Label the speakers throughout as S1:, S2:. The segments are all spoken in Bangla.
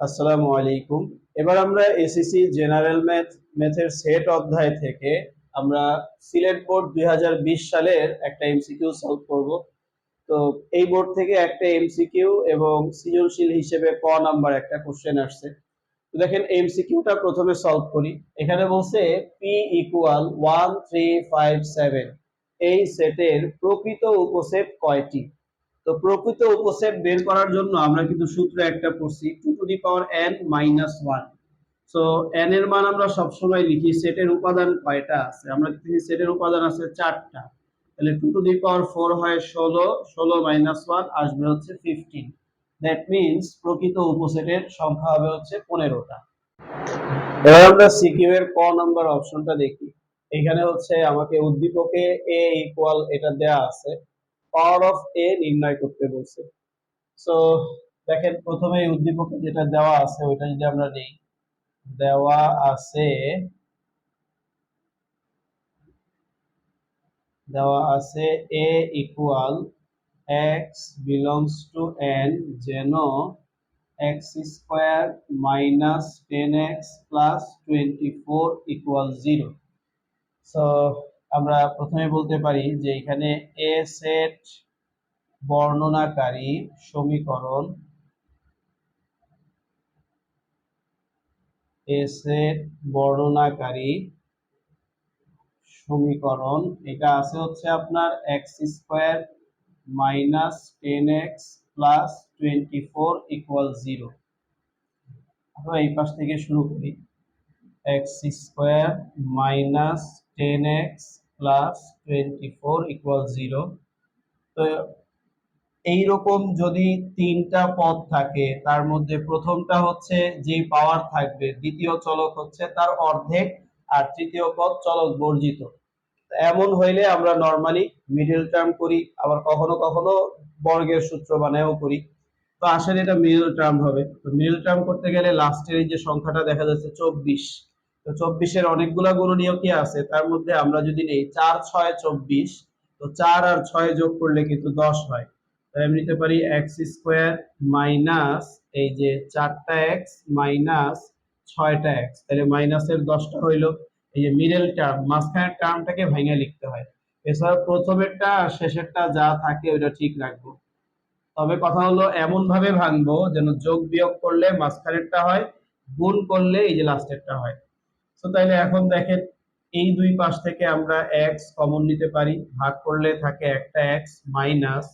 S1: আসসালামু আলাইকুম। এবার আমরা এসএসসি জেনারেল ম্যাথের সেট অধ্যায় থেকে আমরা সিলেট বোর্ড 2020 সালের একটা এমসিকিউ সলভ করব। তো এই বোর্ড থেকে একটা এমসিকিউ এবং সৃজনশীল হিসেবে ক নাম্বার একটা কোশ্চেন আসছে। তো দেখেন এমসিকিউটা প্রথমে সলভ করি। এখানে বলছে p ইকুয়াল 1 3 5 7 এই সেটের প্রকৃত উপসেট কয়টি। তো প্রকৃত উপসেট বের করার জন্য আমরা কিন্তু সূত্র একটা পড়ছি 2 to the power n minus 1। So n এর মান আমরা সবসময় লিখি সেটের উপাদান কয়টা আছে, আমরা দেখি সেটের উপাদান আছে 4টা। তাহলে 2 টু দি পাওয়ার 4 হয় 16, 16 মাইনাস 1 আসবে হচ্ছে 15। দ্যাট মিন্স প্রকৃত উপসেটের সংখ্যা হবে হচ্ছে 15টা। এবার আমরা সিকিউ এর ক নাম্বার অপশনটা দেখি। এখানে হচ্ছে আমাকে উদ্দীপকে a ইকুয়াল এটা দেয়া আছে, পাওয়ার অফ a নির্ণয় করতে বলছে। সো দেখেন প্রথমে উদ্দীপকে যেটা দেওয়া আছে ওইটা যদি আমরা নেই, দেওয়া আছে a equal x belongs to n, যেন x square minus 10x plus 24 equal 0। So আমরা প্রথমে বলতে পারি যে এখানে a সেট বর্ণনাকারী সমীকরণ, a সেট বর্ণনাকারী সমীকরণ এটা আছে হচ্ছে আপনার x square minus 10x plus 24 equal 0। আমরা এই পাশ থেকে শুরু করি, x square minus 10x plus 24 equal 0। তো এইরকম যদি তিনটা পদ থাকে তার মধ্যে প্রথমটা হচ্ছে যে পাওয়ার থাকবে, দ্বিতীয় চলক হচ্ছে তার অর্ধেক, আর তৃতীয় পদ চলক বর্জিত। এমন হইলে আমরা নরমালি মিডল টার্ম করি, আবার কখনো কখনো বর্গের সূত্র বানায়ও করি। তো আসলে এটা মিডল টার্ম হবে। তো মিডল টার্ম করতে গেলে লাস্টের এই যে সংখ্যাটা দেখা যাচ্ছে 24, তো 24 এর অনেকগুলা গুণনীয়ক কি আছে, তার মধ্যে আমরা যদি নেই 4 6 24, তো 4 আর 6 যোগ করলে কিন্তু 10 হয়। তাই আমি নিতে পারি x স্কয়ার মাইনাস এই যে 4টা x মাইনাস 6টা x, তাহলে মাইনাসের 10টা হইলো। এই যে মিডল টার্ম মাঝখানের টার্মটাকে ভাঙে লিখতে হয়। এছাড়া প্রথমেরটা আর শেষেরটা যা থাকে ওইটা ঠিক রাখবো। তবে কথা হলো এমন ভাবে ভাঙবো যেন যোগ বিয়োগ করলে মাঝখানেরটা হয়, গুণ করলে এই যে লাস্টেরটা হয়। তো তাইলে এখন দেখেন এই দুই পাশ থেকে আমরা x কমন নিতে পারি, ভাগ করলে থাকে একটা x মাইনাস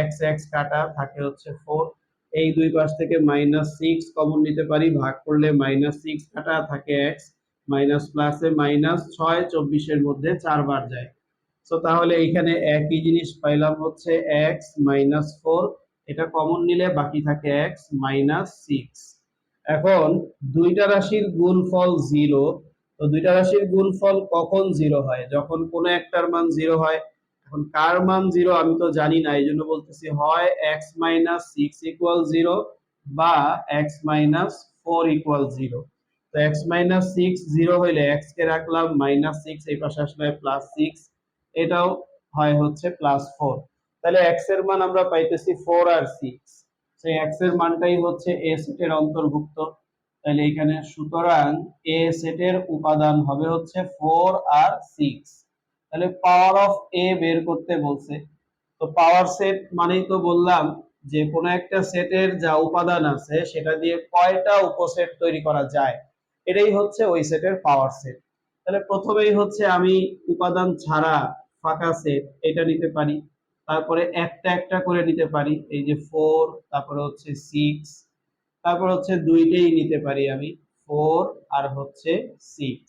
S1: x x কাটা থাকে হচ্ছে 4। এই দুই পাশ থেকে মাইনাস 6 কমন নিতে পারি, ভাগ করলে মাইনাস 6 কাটা থাকে x মাইনাস প্লাসে মাইনাস 6 24 এর মধ্যে 4 বার যায়। সো তাহলে এইখানে একই জিনিস পাইলাম হচ্ছে x মাইনাস 4, এটা কমন নিলে বাকি থাকে x মাইনাস 6। এখন দুইটা রাশির গুণফল 0। তো দুইটা রাশির গুণফল কখন 0 হয়, যখন কোনো একটার মান 0 হয়। এখন কার মান 0 আমি তো জানি না, এইজন্য বলতেছি হয় x মাইনাস 6 ইকুয়াল 0 বা x মাইনাস 4 ইকুয়াল 0। তো x মাইনাস 6 0 হইলে x কে রাখলাম মাইনাস 6, এই পাশে আসলে প্লাস 6, এটাও হয় হচ্ছে প্লাস 4। তাহলে x এর মান আমরা পাইতেছি 4 আর 6, সেই x এর মানটাই হচ্ছে a সেটের অন্তর্ভুক্ত। তাহলে এখানে সুতরাং a সেটের উপাদান হবে হচ্ছে 4 আর 6। তাহলে পাওয়ার অফ a বের করতে বলছে। তো পাওয়ার সেট মানেই তো বললাম যে কোনো একটা সেটের যা উপাদান আছে সেটা দিয়ে কয়টা উপসেট তৈরি করা যায়, এটাই হচ্ছে ওই সেটের পাওয়ার সেট। তাহলে প্রথমেই হচ্ছে আমি উপাদান ছাড়া ফাঁকা সেট এটা নিতে পারি, তারপরে একটা একটা করে নিতে পারি, এই যে 4, তারপরে হচ্ছে 6, তারপর হচ্ছে দুইটাই নিতে পারি আমি, 4 আর হচ্ছে 6।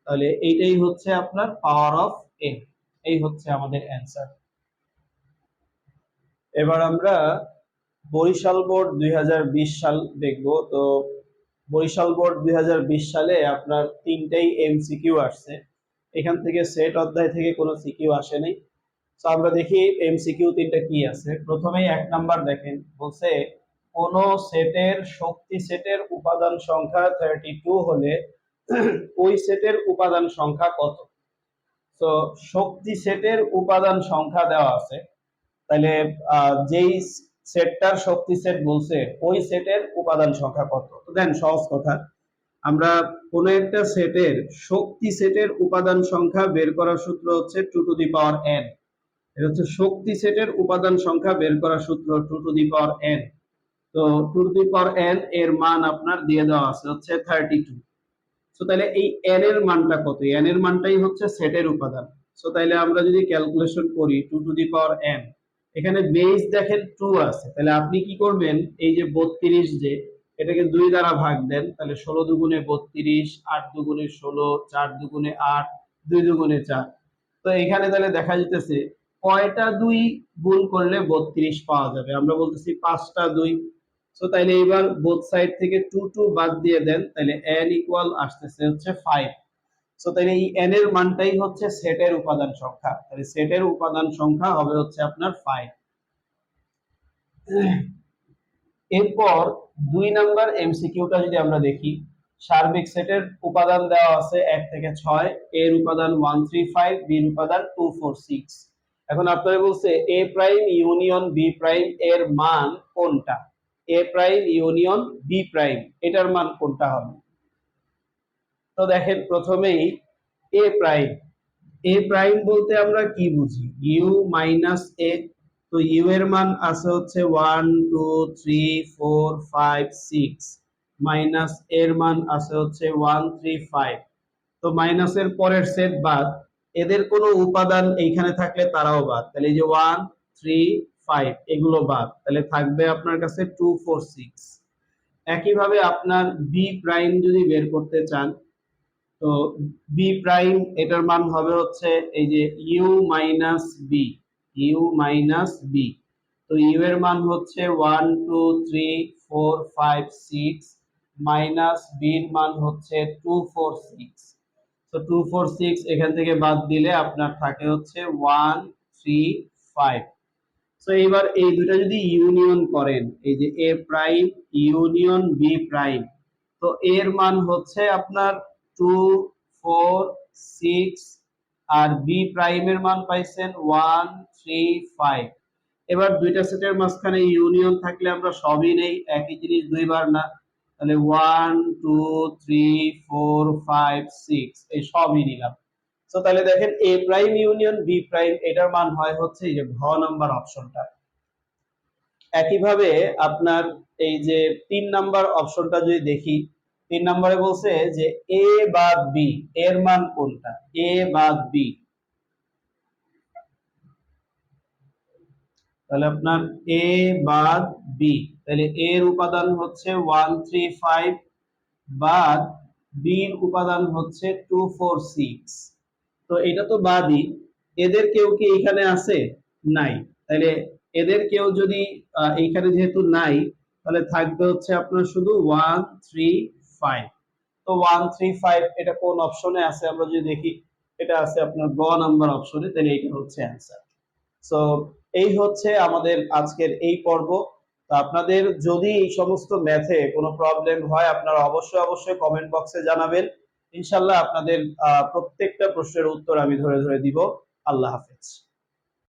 S1: তাহলে এইটাই হচ্ছে আপনার পাওয়ার অফ a, এই হচ্ছে আমাদের অ্যান্সার। এবার আমরা বরিশাল বোর্ড 2020 সাল দেখব। তো বরিশাল বোর্ড 2020 সালে আপনার তিনটাই এমসিকিউ আসছে। এখান থেকে সেট অধ্যায় থেকে কোনো সিকিউ আসেনি। তো আমরা দেখি এমসিকিউ তিনটা কি আছে। প্রথমেই 1 নাম্বার দেখেন, বলছে কোন সেটের শক্তি সেটের উপাদান সংখ্যা 32 হলে ওই সেটের উপাদান সংখ্যা কত। তো শক্তি সেটের উপাদান সংখ্যা দেওয়া আছে, তাহলে যেই সেটটার শক্তি সেট বলছে, ওই সেটের উপাদান সংখ্যা কত। তো দেন সহজ কথা, আমরা কোন একটা সেটের শক্তি সেটের উপাদান সংখ্যা বের করার সূত্র হচ্ছে 2 টু দি পাওয়ার n। এটা হচ্ছে শক্তি সেটের উপাদান সংখ্যা বের করার সূত্র 2 টু দি পাওয়ার n। তো 2 টু দি পাওয়ার n এর মান আপনার দিয়ে দেওয়া আছে হচ্ছে 32। সো তাহলে এই n এর মানটা কত? n এর মানটাই হচ্ছে সেটের উপাদান। সো তাহলে আমরা যদি ক্যালকুলেশন করি 2 টু দি পাওয়ার n, এখানে বেস দেখেন 2 আছে, তাহলে আপনি কি করবেন, এই যে 32 যে এটাকে 2 দ্বারা ভাগ দেন, তাহলে 16 দুগুণে 32, 8 দুগুণে 16, 4 দুগুণে 8, 2 দুগুণে 4। তো এখানে তাহলে দেখা যাইতেছে কয়টা 2 গুণ করলে 32 পাওয়া যাবে? আমরা বলতেছি 5টা 2। সো তাইলে এবার বোথ সাইড থেকে 2 2 বাদ দিয়ে দেন, তাহলে n ইকুয়াল আসতেছে হচ্ছে 5। সো তাহলে এই n এর মানটাই হচ্ছে সেটের উপাদান সংখ্যা, তাহলে সেটের উপাদান সংখ্যা হবে হচ্ছে আপনার 5। এরপর 2 নাম্বার এমসিকিউটা যদি আমরা দেখি, সার্বিক সেটের উপাদান দেওয়া আছে 1 থেকে 6, এর উপাদান 135, বি এর উপাদান 246। এখন আপনারা বলছে a prime union b prime এর মান কোনটা? a prime union b prime এটার মান কোনটা হবে? তো দেখেন প্রথমেই a প্রাইম, a প্রাইম বলতে আমরা কি বুঝি? u minus a। তো u এর মান আছে হচ্ছে 1 2 3 4 5 6, মাইনাস এর মান আছে হচ্ছে 1 3 5। তো মাইনাসের পরের সেট বাদ, এদের কোনো উপাদান এইখানে থাকলে তারাও বাদ, তাহলে এই যে 1 3 5 এগুলো বাদ, তাহলে থাকবে আপনার কাছে 2 4 6। একইভাবে আপনার বি প্রাইম যদি বের করতে চান, তো বি প্রাইম এটার মান হবে হচ্ছে এই যে U minus B, U minus B. তো ইউ এর মান হচ্ছে 1 2 3 4 5 6, মাইনাস বি এর মান হচ্ছে 2 4 6। তো 2 4 6 এখান থেকে বাদ দিলে আপনার থাকে হচ্ছে 1 3 5। সো এবার এই দুটো যদি ইউনিয়ন করেন, এই যে এ প্রাইম ইউনিয়ন বি প্রাইম, তো এর মান হচ্ছে আপনার 2 4 6, আর বি প্রাইমের মান পাইছেন 1 3 5। এবার দুইটা সেটের মাঝখানে ইউনিয়ন থাকলে আমরা সবই নেই, একই জিনিস দুইবার না, তাহলে 1 2 3 4 5 6 এই সবই নিলাম। তো তাহলে দেখেন এ প্রাইম ইউনিয়ন বি প্রাইম এটার মান হয় হচ্ছে এই যে ঘ নাম্বার অপশনটা। একইভাবে আপনার এই যে 3 নাম্বার অপশনটা যদি দেখি, 3 নম্বরে বলছে যে এ বাদ বি এর মান কোনটা? এ বাদ বি, তাহলে আপনার এ বাদ বি, তাহলে এর উপাদান হচ্ছে 1 3 5 বাদ বি এর উপাদান হচ্ছে 2 4 6। তো এটা তো বাদই, এদের কেউ কি এখানে আছে? নাই। তাহলে এদের কেউ যদি এইখানে যেহেতু নাই, তাহলে থাকবে হচ্ছে আপনার শুধু 1 3 5। তো 1 3 5 এটা কোন অপশনে আছে আমরা যদি দেখি, এটা আছে আপনার গ নাম্বার অপশনে, তাহলে এটা হচ্ছে অ্যান্সার। সো এই হচ্ছে আমাদের আজকের এই পর্ব। তো আপনাদের যদি এই সমস্ত ম্যাথে কোনো প্রবলেম হয়, আপনারা অবশ্যই অবশ্যই কমেন্ট বক্সে জানাবেন। ইনশাআল্লাহ আপনাদের প্রত্যেকটা প্রশ্নের উত্তর আমি ধরে ধরে দিব। আল্লাহ হাফেজ।